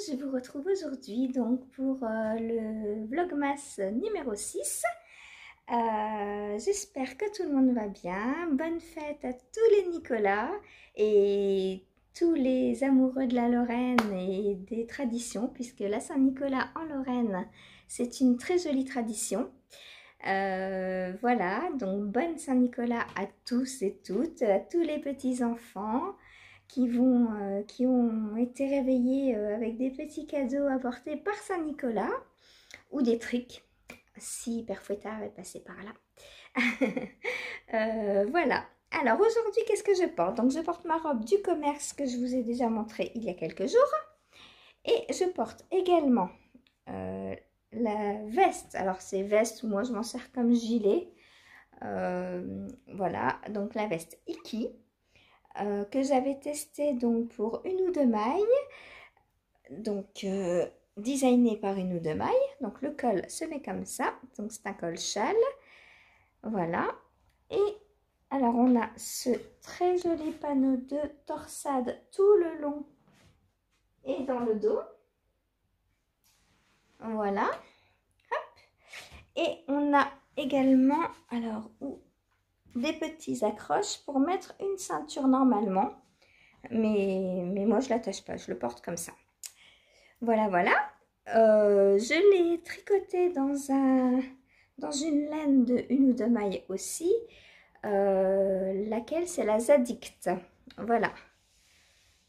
je vous retrouve aujourd'hui donc pour le Vlogmas numéro 6. J'espère que tout le monde va bien. Bonne fête à tous les Nicolas et tous les amoureux de la Lorraine et des traditions, puisque la Saint-Nicolas en Lorraine, c'est une très jolie tradition. Voilà, donc bonne Saint-Nicolas à tous et toutes, à tous les petits-enfants qui ont été réveillés avec des petits cadeaux apportés par Saint-Nicolas ou des trucs, si Père Fouettard est passé par là. Voilà. Alors aujourd'hui, qu'est-ce que je porte? Donc je porte ma robe du commerce que je vous ai déjà montrée il y a quelques jours. Et je porte également la veste. Alors c'est veste, moi je m'en sers comme gilet. Voilà, donc la veste Iki. Que j'avais testé donc pour une ou deux mailles, donc designé par une ou deux mailles. Donc le col se met comme ça, donc c'est un col châle, voilà. Et alors on a ce très joli panneau de torsade tout le long et dans le dos, voilà. Hop. Et on a également alors des petits accroches pour mettre une ceinture normalement. Mais moi je l'attache pas, je le porte comme ça. Voilà, voilà. Je l'ai tricoté dans une laine de une ou deux mailles aussi, laquelle c'est la Zadict. Voilà.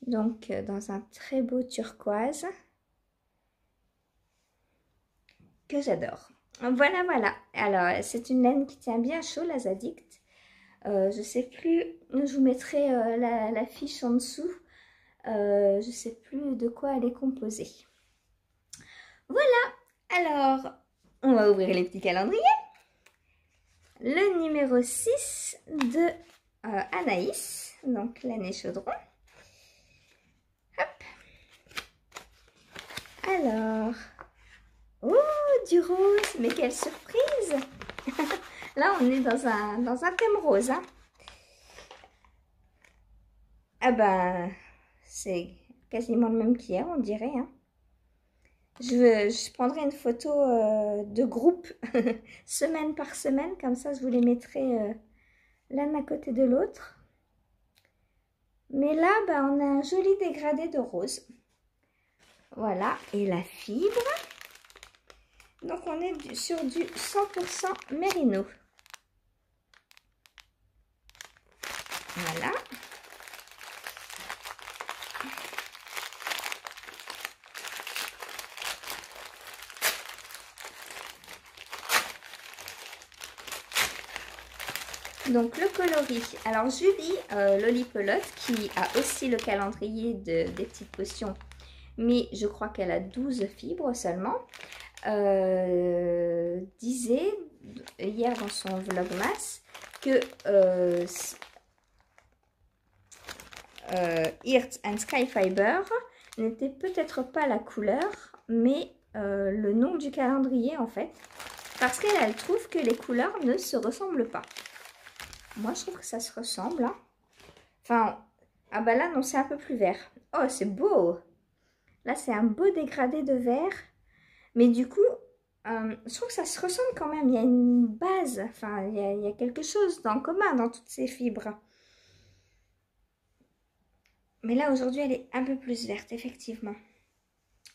Donc dans un très beau turquoise que j'adore. Voilà, voilà. Alors c'est une laine qui tient bien chaud, la Zadict. Je sais plus, je vous mettrai la fiche en dessous. Je sais plus de quoi elle est composée. Voilà, alors on va ouvrir les petits calendriers. Le numéro 6 de Anaïs, donc l'année chaudron. Hop. Alors, oh, du rose, mais quelle surprise! Là, on est dans un thème rose. Hein. Ah ben, c'est quasiment le même qu'hier, on dirait. Hein. Je prendrai une photo de groupe, semaine par semaine, comme ça je vous les mettrai l'un à côté de l'autre. Mais là, ben, on a un joli dégradé de rose. Voilà, et la fibre. Donc on est sur du 100% mérino. Voilà. Donc le coloris, alors Julie Lollipelote qui a aussi le calendrier des petites potions, mais je crois qu'elle a 12 fibres seulement, disait hier dans son vlogmas que Earth and Sky Fiber n'était peut-être pas la couleur, mais le nom du calendrier en fait, parce qu'elle trouve que les couleurs ne se ressemblent pas. Moi, je trouve que ça se ressemble. Hein. Enfin, ah bah là, non, c'est un peu plus vert. Oh, c'est beau. Là, c'est un beau dégradé de vert. Mais du coup, je trouve que ça se ressemble quand même. Il y a une base. Enfin, il y a quelque chose en commun dans toutes ces fibres. Mais là, aujourd'hui, elle est un peu plus verte, effectivement.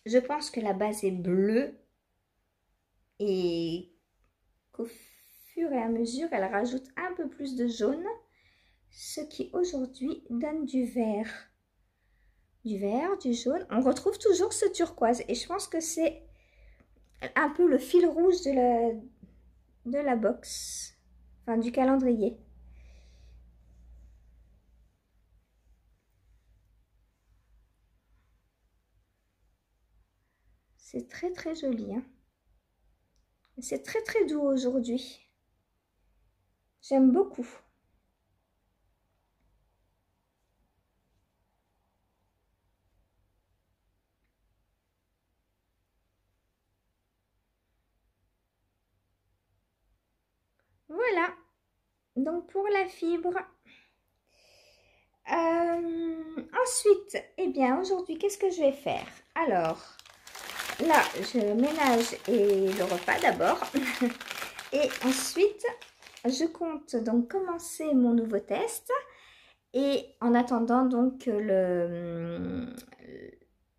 Je pense que la base est bleue. Et qu'au fur et à mesure, elle rajoute un peu plus de jaune. Ce qui aujourd'hui donne du vert. Du vert, du jaune. On retrouve toujours ce turquoise. Et je pense que c'est un peu le fil rouge de la box. Enfin, du calendrier. C'est très très joli. Hein. C'est très très doux aujourd'hui. J'aime beaucoup. Voilà. Donc pour la fibre, Ensuite, eh bien, aujourd'hui, qu'est-ce que je vais faire? Alors, là, je ménage et le repas d'abord. Et ensuite, je compte donc commencer mon nouveau test. Et en attendant donc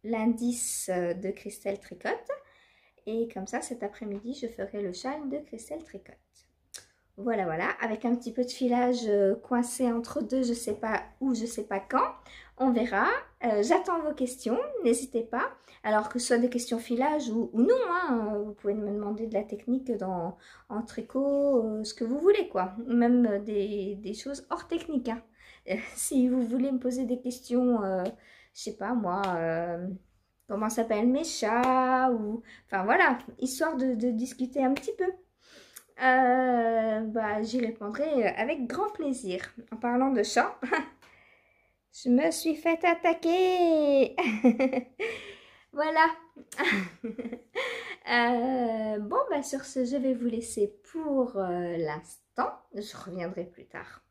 l'indice de Christelle Tricotte. Et comme ça, cet après-midi, je ferai le châle de Christelle Tricotte. Voilà, voilà, avec un petit peu de filage coincé entre deux, je sais pas où, je sais pas quand. On verra. J'attends vos questions, n'hésitez pas. Alors que ce soit des questions filage ou non, hein, vous pouvez me demander de la technique en tricot, ce que vous voulez, quoi. Même des choses hors technique, hein. Si vous voulez me poser des questions, je sais pas moi, comment s'appellent mes chats, ou... Enfin voilà, histoire de discuter un petit peu. Bah, j'y répondrai avec grand plaisir. En parlant de chat, je me suis fait attaquer. Voilà. Bon, bah, sur ce, je vais vous laisser pour l'instant. Je reviendrai plus tard.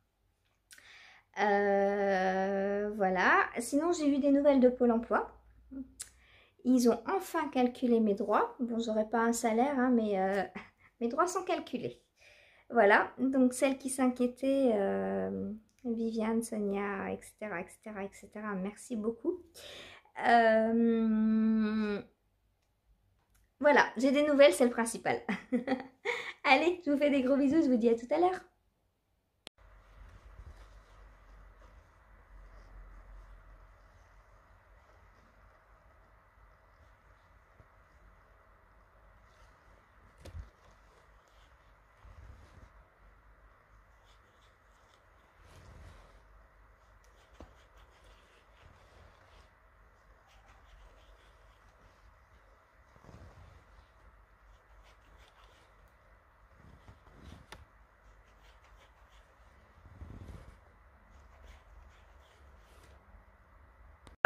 Voilà. Sinon, j'ai eu des nouvelles de Pôle emploi. Ils ont enfin calculé mes droits. Bon, j'aurai pas un salaire, hein, mais mes droits sont calculés. Voilà, donc celles qui s'inquiétaient, Viviane, Sonia, etc., etc., etc., merci beaucoup. Voilà, j'ai des nouvelles, c'est le principal. Allez, je vous fais des gros bisous, je vous dis à tout à l'heure.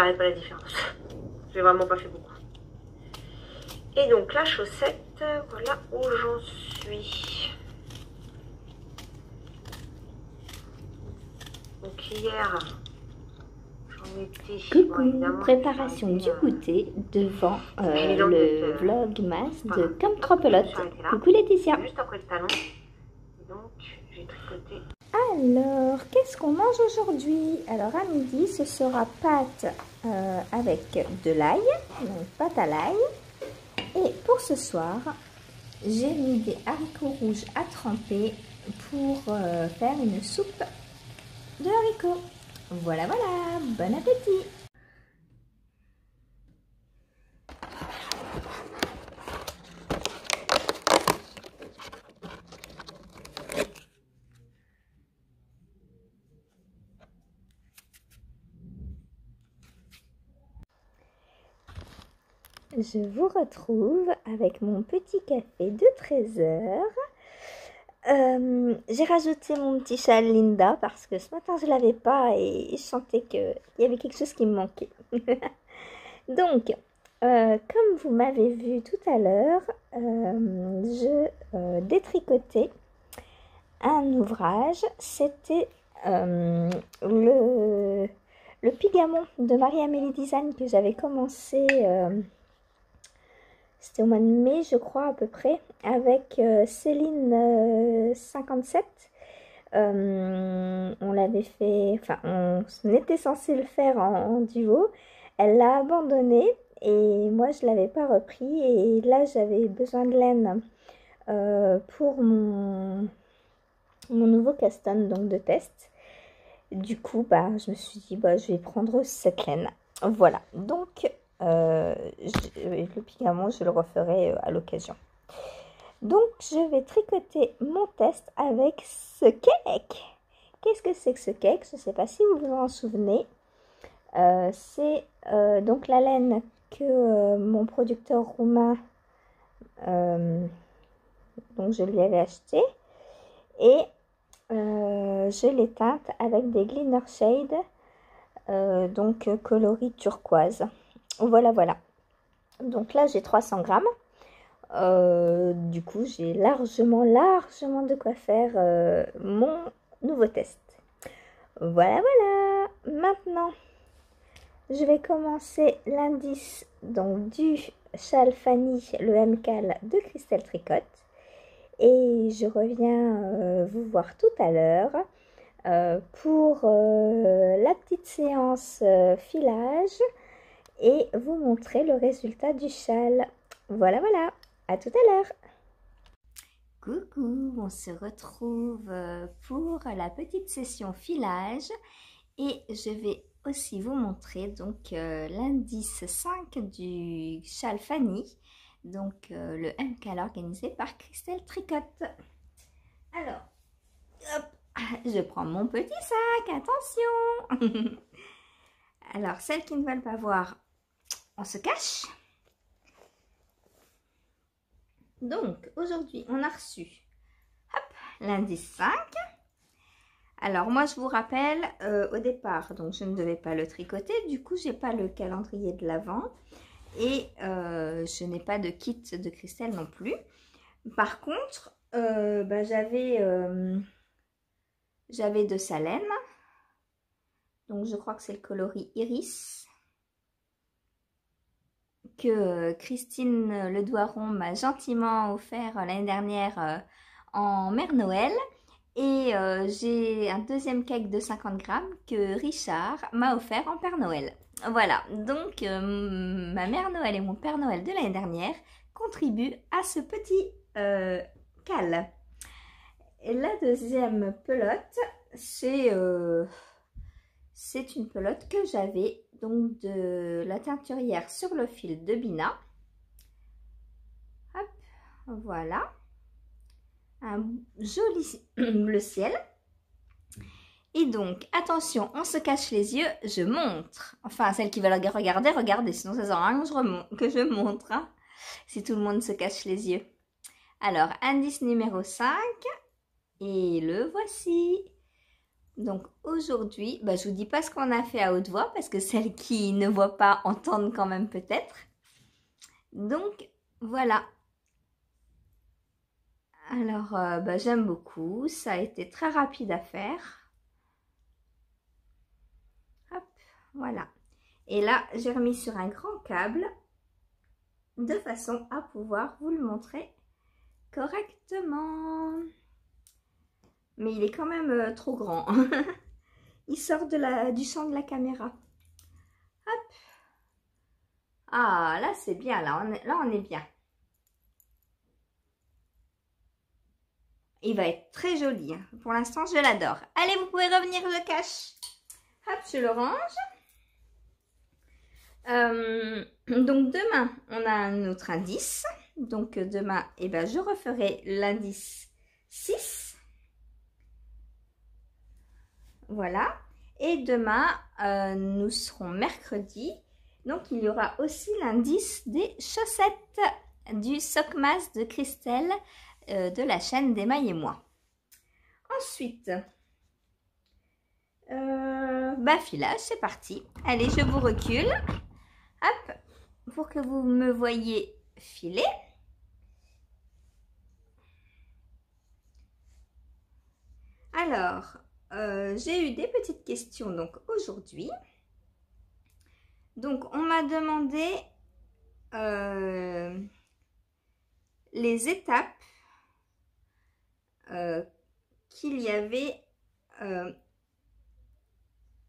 J'arrête pas la différence. J'ai vraiment pas fait beaucoup. Et donc la chaussette, voilà où j'en suis. Donc hier, j'en étais... Coucou, préparation du goûter devant le vlogmas de Comme Trois Pelotes. Coucou Laetitia. Juste après le talon. Donc j'ai tricoté. Alors, qu'est-ce qu'on mange aujourd'hui? Alors, à midi, ce sera pâte avec de l'ail, donc pâte à l'ail. Et pour ce soir, j'ai mis des haricots rouges à tremper pour faire une soupe de haricots. Voilà, voilà, bon appétit! Je vous retrouve avec mon petit café de 13 heures. J'ai rajouté mon petit châle Linda parce que ce matin je ne l'avais pas et je sentais qu'il y avait quelque chose qui me manquait. Donc, comme vous m'avez vu tout à l'heure, je détricotais un ouvrage. C'était le Pigamon de Marie-Amélie Design que j'avais commencé... c'était au mois de mai, je crois, à peu près, avec Céline 57. On l'avait fait, enfin, on était censé le faire en duo. Elle l'a abandonné et moi, je ne l'avais pas repris. Et là, j'avais besoin de laine pour mon nouveau custom, donc de test. Du coup, bah, je me suis dit, bah, je vais prendre cette laine. Voilà, donc... le Pigamon, je le referai à l'occasion. Donc, je vais tricoter mon test avec ce cake. Qu'est-ce que c'est que ce cake? Je ne sais pas si vous vous en souvenez. C'est donc la laine que mon producteur roumain, donc je lui avais acheté. Et je l'ai teinte avec des glitter shades, donc coloris turquoise. Voilà, voilà. Donc là, j'ai 300 grammes. Du coup, j'ai largement de quoi faire mon nouveau test. Voilà, voilà. maintenant, je vais commencer l'indice donc du châle Fanny, le MCAL de Christelle Tricotte. Et je reviens vous voir tout à l'heure pour la petite séance filage et vous montrer le résultat du châle. Voilà, voilà, à tout à l'heure. Coucou, on se retrouve pour la petite session filage et je vais aussi vous montrer donc l'indice 5 du châle Fanny, donc le MCAL organisé par Christelle Tricotte. Alors, hop, je prends mon petit sac, attention. Alors, celles qui ne veulent pas voir, on se cache. Donc, aujourd'hui, on a reçu l'indice 5. Alors, moi, je vous rappelle, au départ, donc je ne devais pas le tricoter. Du coup, j'ai pas le calendrier de l'Avent. Et je n'ai pas de kit de Christelle non plus. Par contre, j'avais de sa laine. Donc, je crois que c'est le coloris Iris. Que Christine Ledoiron m'a gentiment offert l'année dernière en Mère Noël. Et j'ai un deuxième cake de 50 grammes que Richard m'a offert en Père Noël. Voilà, donc ma Mère Noël et mon Père Noël de l'année dernière contribuent à ce petit cal. Et la deuxième pelote, c'est une pelote que j'avais donc de la teinturière sur le fil de Bina. Hop, voilà. Un joli bleu ciel. Et donc, attention, on se cache les yeux, je montre. Enfin, celles qui veulent regarder, regardez, sinon ça sert à rien que je montre. Hein, si tout le monde se cache les yeux. Alors, indice numéro 5. Et le voici. Donc, aujourd'hui, je vous dis pas ce qu'on a fait à haute voix, parce que celles qui ne voient pas entendent quand même peut-être. Donc, voilà. Alors, j'aime beaucoup. Ça a été très rapide à faire. Hop, voilà. Et là, j'ai remis sur un grand câble de façon à pouvoir vous le montrer correctement. Mais il est quand même trop grand. Il sort du champ de la caméra. Hop. Ah, là, c'est bien. Là, on est bien. Il va être très joli. Hein. Pour l'instant, je l'adore. Allez, vous pouvez revenir, je le cache. Hop, je le range. Donc, demain, on a un autre indice. Donc, demain, je referai l'indice 6. Voilà. Et demain, nous serons mercredi. Donc, il y aura aussi l'indice des chaussettes du Socmas de Christelle de la chaîne d'Emaille et moi. Ensuite, filage, c'est parti. Allez, je vous recule. Hop, pour que vous me voyez filer. Alors, j'ai eu des petites questions donc aujourd'hui. Donc, on m'a demandé les étapes qu'il y avait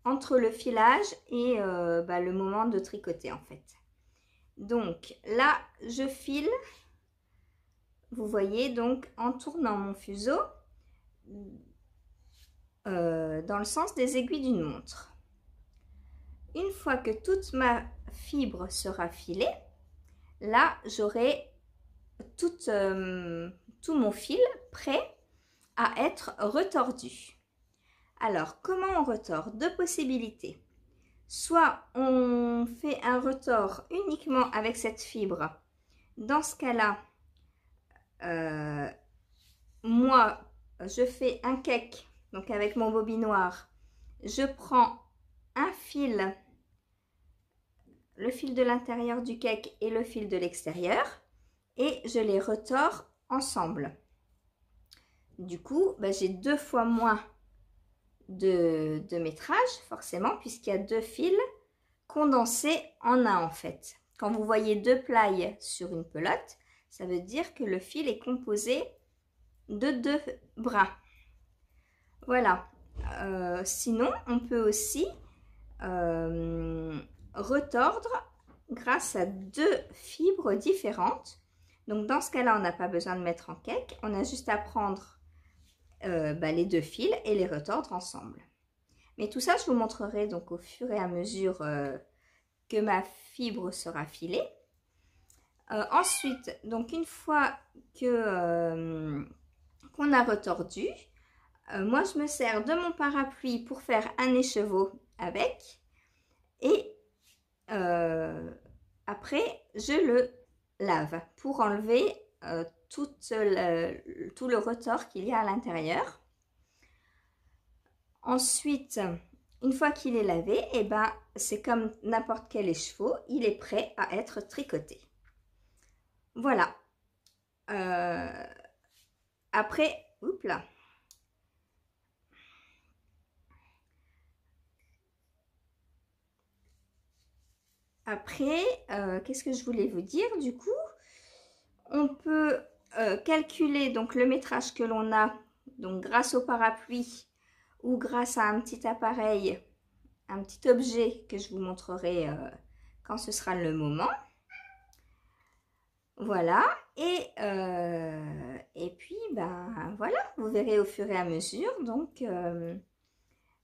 entre le filage et le moment de tricoter en fait. Donc là, je file, vous voyez, donc en tournant mon fuseau dans le sens des aiguilles d'une montre. Une fois que toute ma fibre sera filée, là, j'aurai tout mon fil prêt à être retordu. Alors, comment on retord? Deux possibilités. Soit on fait un retord uniquement avec cette fibre. Dans ce cas-là, moi, je fais un cake, donc avec mon bobinoir. Je prends un fil, le fil de l'intérieur du cake et le fil de l'extérieur, et je les retors ensemble. Du coup, j'ai 2 fois moins de métrage, forcément, puisqu'il y a 2 fils condensés en un en fait. Quand vous voyez 2 ply sur une pelote, ça veut dire que le fil est composé de 2 brins. Voilà. Sinon, on peut aussi retordre grâce à 2 fibres différentes. Donc dans ce cas-là, on n'a pas besoin de mettre en cake. On a juste à prendre les 2 fils et les retordre ensemble. Mais tout ça, je vous montrerai donc au fur et à mesure que ma fibre sera filée. Ensuite, donc une fois que qu'on a retordu, moi je me sers de mon parapluie pour faire un écheveau avec, et après je le lave pour enlever tout le retors qu'il y a à l'intérieur. Ensuite, une fois qu'il est lavé, et ben c'est comme n'importe quel écheveau, il est prêt à être tricoté. Voilà. Après, oups là. Après, qu'est-ce que je voulais vous dire du coup? On peut calculer donc le métrage que l'on a, donc grâce au parapluie ou grâce à un petit appareil, un petit objet que je vous montrerai quand ce sera le moment. Voilà, et puis ben voilà, vous verrez au fur et à mesure donc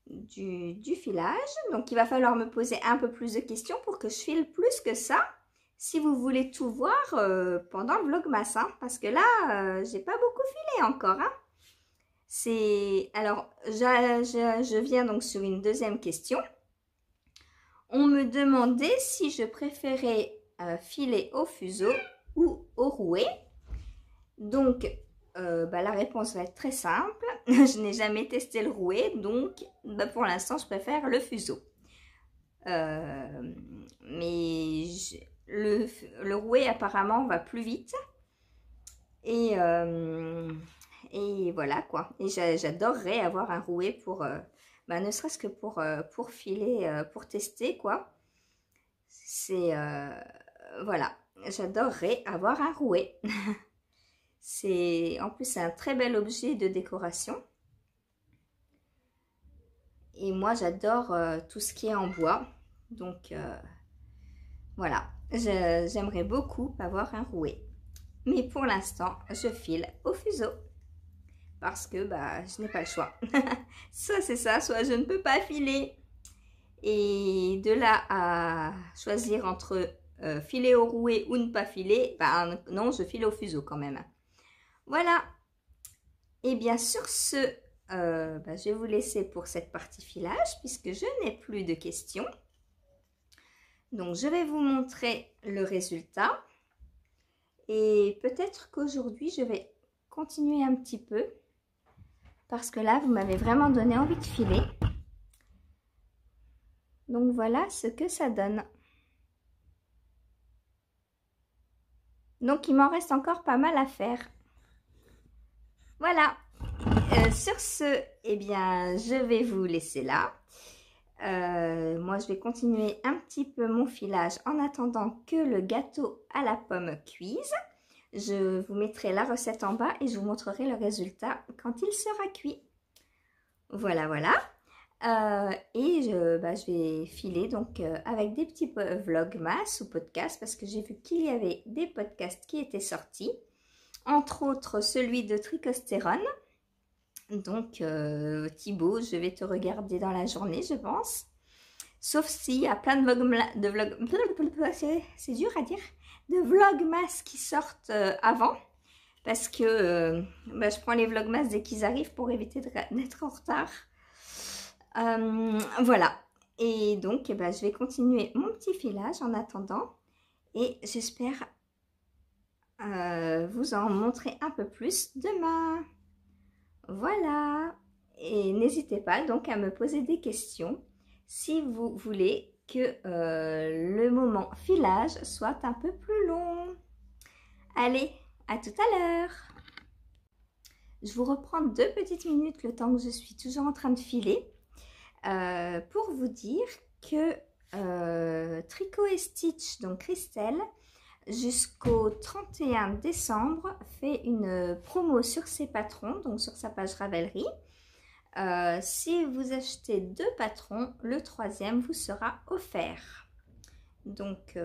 du filage. Donc il va falloir me poser un peu plus de questions pour que je file plus que ça, si vous voulez tout voir pendant le vlogmas, hein, parce que là j'ai pas beaucoup filé encore, hein. Alors je viens donc sur une deuxième question. On me demandait si je préférais filer au fuseau ou au rouet. Donc la réponse va être très simple. Je n'ai jamais testé le rouet, donc pour l'instant je préfère le fuseau. Mais le rouet apparemment va plus vite, et voilà quoi. Et j'adorerais avoir un rouet pour ne serait-ce que pour filer, pour tester quoi. C'est voilà, j'adorerais avoir un rouet. En plus c'est un très bel objet de décoration. Et moi j'adore tout ce qui est en bois. Donc voilà, j'aimerais beaucoup avoir un rouet. Mais pour l'instant, je file au fuseau. Parce que je n'ai pas le choix. Soit c'est ça, soit je ne peux pas filer. Et de là à choisir entre filer au rouet ou ne pas filer, non, je file au fuseau quand même. Voilà. Et bien sur ce, je vais vous laisser pour cette partie filage puisque je n'ai plus de questions. Donc je vais vous montrer le résultat. Et peut-être qu'aujourd'hui je vais continuer un petit peu. Parce que là, vous m'avez vraiment donné envie de filer. Donc voilà ce que ça donne. Donc il m'en reste encore pas mal à faire. Voilà. Sur ce, eh bien, je vais vous laisser là. Moi, je vais continuer un petit peu mon filage en attendant que le gâteau à la pomme cuise. Je vous mettrai la recette en bas et je vous montrerai le résultat quand il sera cuit. Voilà, voilà. Et je vais filer donc avec des petits vlogmas ou podcasts parce que j'ai vu qu'il y avait des podcasts qui étaient sortis. Entre autres celui de Tricostérone. Donc Thibaut, je vais te regarder dans la journée, je pense. Sauf s'il y a plein de vlogs, c'est dur à dire, de vlogmas qui sortent avant. Parce que je prends les vlogmas dès qu'ils arrivent pour éviter d'être en retard. Voilà. Et donc, je vais continuer mon petit filage en attendant. Et j'espère vous en montrer un peu plus demain. Voilà. Et n'hésitez pas donc à me poser des questions si vous voulez que le moment filage soit un peu plus long. Allez, à tout à l'heure. Je vous reprends 2 petites minutes le temps que je suis toujours en train de filer. pour vous dire que Tricot et Stitch, donc Christelle, jusqu'au 31 décembre, fait une promo sur ses patrons, donc sur sa page Ravelry. Si vous achetez 2 patrons, le 3e vous sera offert. Donc,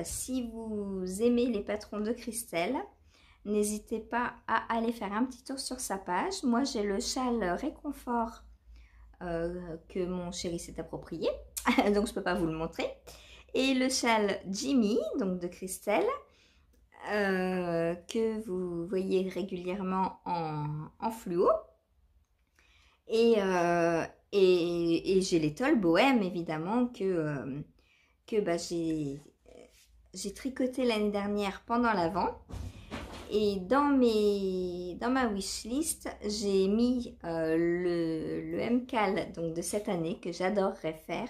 si vous aimez les patrons de Christelle, n'hésitez pas à aller faire un petit tour sur sa page. Moi, j'ai le châle réconfort que mon chéri s'est approprié, donc je ne peux pas vous le montrer. Et le châle Jimmy, donc de Christelle, que vous voyez régulièrement en fluo. Et j'ai l'étole bohème, évidemment, que j'ai tricoté l'année dernière pendant l'Avent. Et dans ma wishlist, j'ai mis le MCAL donc de cette année que j'adorerais faire.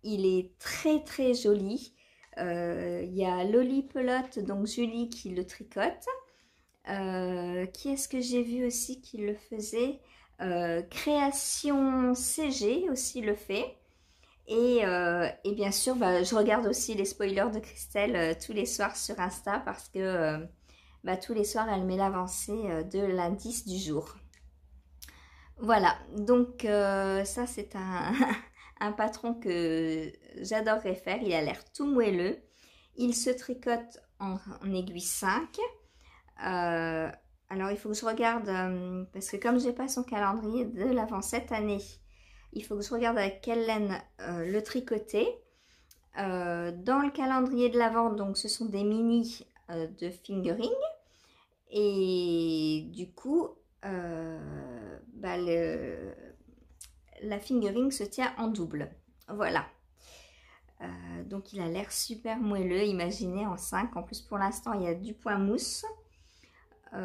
Il est très très joli. Il y a Loli Pelote, donc Julie, qui le tricote. Qui est-ce que j'ai vu aussi qui le faisait? Création CG aussi le fait. Et bien sûr, je regarde aussi les spoilers de Christelle tous les soirs sur Insta parce que tous les soirs, elle met l'avancée de l'indice du jour. Voilà, donc ça c'est un patron que j'adorerais faire. Il a l'air tout moelleux. Il se tricote en aiguille 5. Alors il faut que je regarde, parce que comme je n'ai pas son calendrier de l'Avent cette année, il faut que je regarde avec quelle laine le tricoter. Dans le calendrier de l'Avent, donc ce sont des mini de fingering. Et du coup, la fingering se tient en double. Voilà. Donc il a l'air super moelleux, imaginez en 5. En plus pour l'instant il y a du point mousse et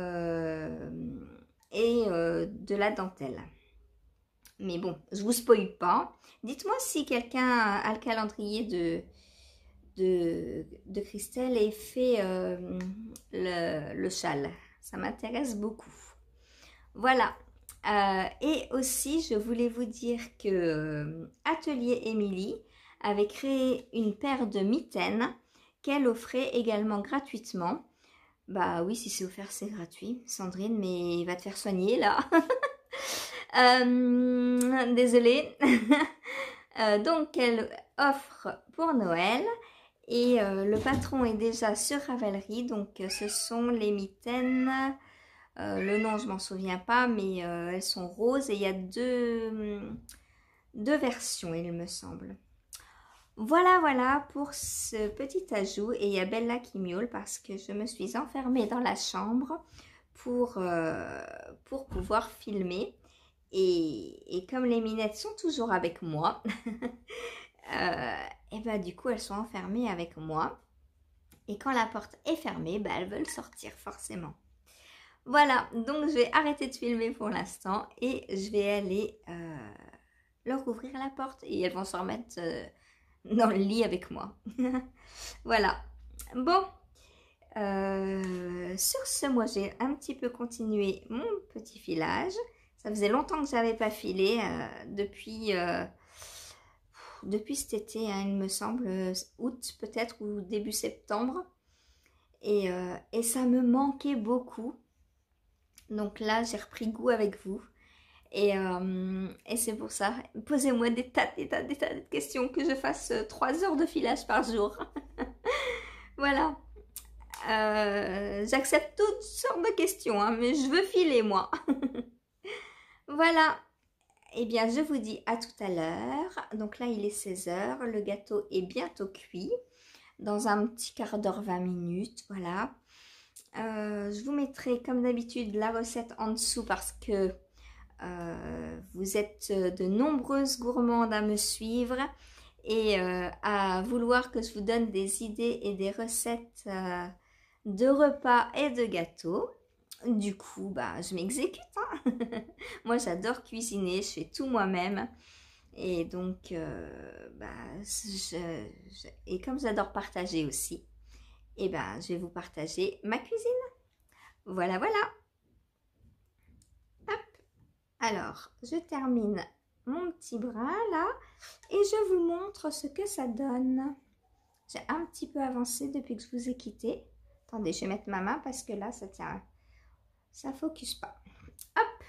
de la dentelle. Mais bon, je vous spoil pas. Dites-moi si quelqu'un a le calendrier de Christelle et fait le châle. Ça m'intéresse beaucoup. Voilà. Et aussi, je voulais vous dire que Atelier Émilie avait créé une paire de mitaines qu'elle offrait également gratuitement. Bah oui, si c'est offert, c'est gratuit. Sandrine, mais il va te faire soigner là. Désolée. Donc, elle offre pour Noël. Et le patron est déjà sur Ravelry. Donc, ce sont les mitaines. Le nom, je m'en souviens pas, mais elles sont roses. Et il y a deux versions, il me semble. Voilà pour ce petit ajout. Et il y a Bella qui miaule parce que je me suis enfermée dans la chambre pour pouvoir filmer. Et comme les minettes sont toujours avec moi, et du coup elles sont enfermées avec moi. Et quand la porte est fermée, elles veulent sortir forcément. Voilà, donc je vais arrêter de filmer pour l'instant et je vais aller leur ouvrir la porte et elles vont se remettre dans le lit avec moi. Voilà. Bon, sur ce, moi j'ai un petit peu continué mon petit filage. Ça faisait longtemps que je n'avais pas filé depuis cet été, hein, il me semble, août peut-être ou début septembre. Et ça me manquait beaucoup. Donc là, j'ai repris goût avec vous. Et c'est pour ça, posez-moi des tas de questions, que je fasse 3 heures de filage par jour. Voilà. J'accepte toutes sortes de questions, hein, mais je veux filer moi. Voilà. Eh bien, je vous dis à tout à l'heure. Donc là, il est 16 h. Le gâteau est bientôt cuit. Dans un petit quart d'heure, 20 minutes. Voilà. Je vous mettrai, comme d'habitude, la recette en dessous parce que vous êtes de nombreuses gourmandes à me suivre et à vouloir que je vous donne des idées et des recettes de repas et de gâteaux. Du coup, je m'exécute. Hein. Moi, j'adore cuisiner, je fais tout moi-même. Et donc, et comme j'adore partager aussi, et je vais vous partager ma cuisine. Voilà. Hop. Alors, je termine mon petit brin là et je vous montre ce que ça donne. J'ai un petit peu avancé depuis que je vous ai quitté. Attendez, je vais mettre ma main parce que là, ça tient, ça focus pas. Hop!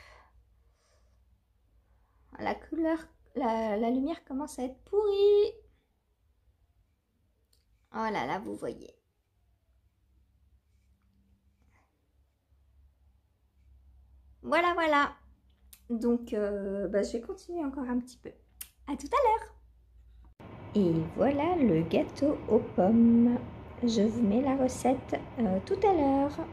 La couleur, la lumière commence à être pourrie. Oh là là, vous voyez. Voilà, voilà. Donc, je vais continuer encore un petit peu. À tout à l'heure. Et voilà le gâteau aux pommes. Je vous mets la recette tout à l'heure.